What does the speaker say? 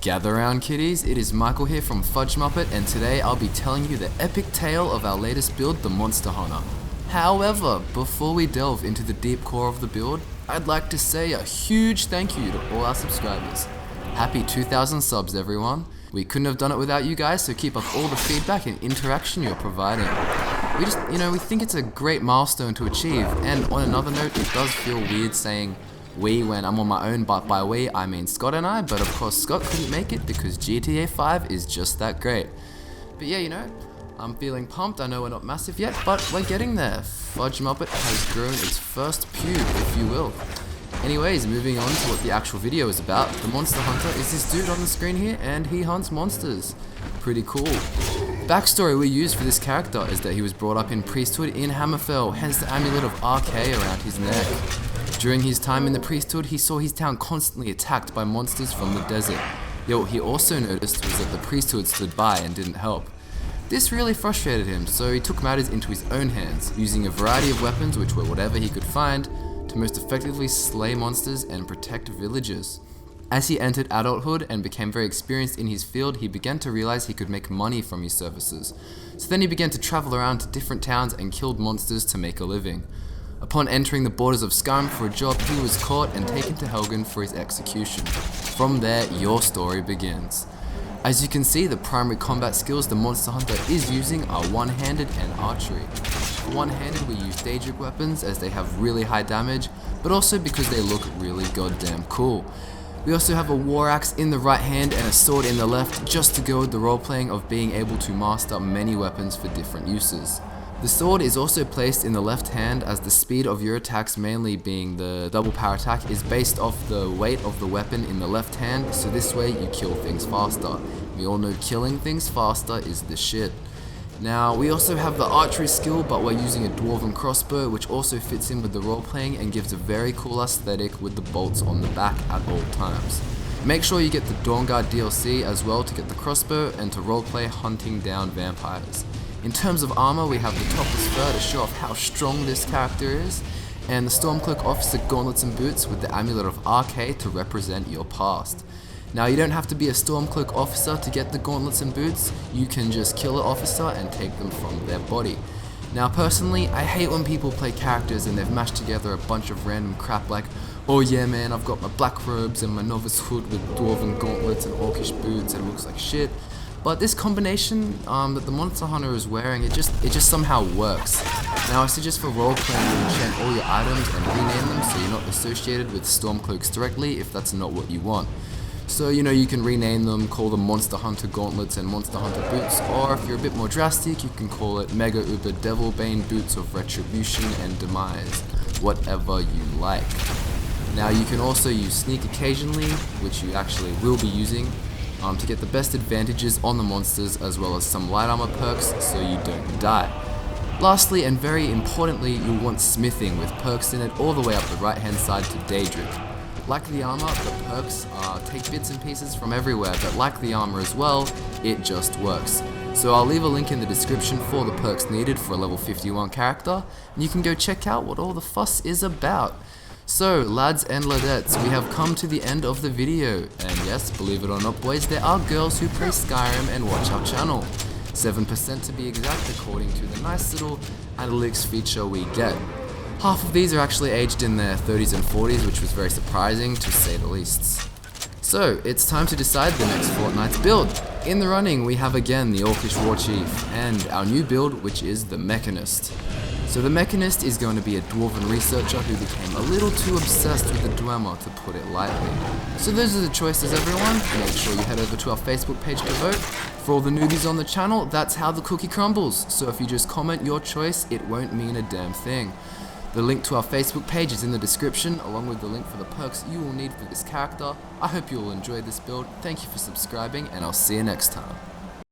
Gather round kiddies, it is Michael here from FudgeMuppet, and today I'll be telling you the epic tale of our latest build, the Monster Hunter. However, before we delve into the deep core of the build, I'd like to say a huge thank you to all our subscribers. Happy 2,000 subs everyone. We couldn't have done it without you guys, so keep up all the feedback and interaction you're providing. We think it's a great milestone to achieve, and on another note, it does feel weird saying we when I'm on my own, but by we I mean Scott and I, but of course Scott couldn't make it because GTA 5 is just that great. But yeah, I'm feeling pumped. I know we're not massive yet, but we're getting there. FudgeMuppet has grown its first pube, if you will. Anyways, moving on to what the actual video is about. The Monster Hunter is this dude on the screen here, and he hunts monsters. Pretty cool. Backstory we used for this character is that he was brought up in priesthood in Hammerfell, hence the amulet of RK around his neck. During his time in the priesthood, he saw his town constantly attacked by monsters from the desert. Yet what he also noticed was that the priesthood stood by and didn't help. This really frustrated him, so he took matters into his own hands, using a variety of weapons which were whatever he could find, to most effectively slay monsters and protect villagers. As he entered adulthood and became very experienced in his field, he began to realize he could make money from his services. So then he began to travel around to different towns and killed monsters to make a living. Upon entering the borders of Skyrim for a job, he was caught and taken to Helgen for his execution. From there, your story begins. As you can see, the primary combat skills the Monster Hunter is using are one-handed and archery. For one-handed, we use Daedric weapons as they have really high damage, but also because they look really goddamn cool. We also have a war axe in the right hand and a sword in the left, just to go with the role-playing of being able to master many weapons for different uses. The sword is also placed in the left hand, as the speed of your attacks, mainly being the double power attack, is based off the weight of the weapon in the left hand, so this way you kill things faster. We all know killing things faster is the shit. Now, we also have the archery skill, but we're using a dwarven crossbow, which also fits in with the role playing and gives a very cool aesthetic with the bolts on the back at all times. Make sure you get the Dawnguard DLC as well to get the crossbow and to roleplay hunting down vampires. In terms of armor, we have the topless fur to show off how strong this character is, and the Stormcloak officer gauntlets and boots with the amulet of RK to represent your past. Now, you don't have to be a Stormcloak officer to get the gauntlets and boots, you can just kill an officer and take them from their body. Now personally, I hate when people play characters and they've mashed together a bunch of random crap like, oh yeah man, I've got my black robes and my novice hood with dwarven gauntlets and orcish boots and it looks like shit. But this combination that the Monster Hunter is wearing, it just somehow works. Now I suggest for roleplaying you enchant all your items and rename them so you're not associated with Stormcloaks directly if that's not what you want. So you can rename them, call them Monster Hunter Gauntlets and Monster Hunter Boots, or if you're a bit more drastic, you can call it Mega Uber Devilbane Boots of Retribution and Demise, whatever you like. Now you can also use Sneak occasionally, which you actually will be using, to get the best advantages on the monsters as well as some light armor perks so you don't die. Lastly and very importantly, you'll want smithing with perks in it all the way up the right hand side to Daedric. Like the armor, the perks take bits and pieces from everywhere, but like the armor as well, it just works. So I'll leave a link in the description for the perks needed for a level 51 character, and you can go check out what all the fuss is about. So, lads and ladettes, we have come to the end of the video, and yes, believe it or not boys, there are girls who play Skyrim and watch our channel. 7% to be exact, according to the nice little analytics feature we get. Half of these are actually aged in their 30s and 40s, which was very surprising to say the least. So, it's time to decide the next fortnight's build. In the running, we have again the Orcish War Chief, and our new build, which is the Mechanist. So the Mechanist is going to be a dwarven researcher who became a little too obsessed with the Dwemer, to put it lightly. So those are the choices everyone, make sure you head over to our Facebook page to vote. For all the newbies on the channel, that's how the cookie crumbles, so if you just comment your choice, it won't mean a damn thing. The link to our Facebook page is in the description, along with the link for the perks you will need for this character. I hope you will enjoy this build, thank you for subscribing, and I'll see you next time.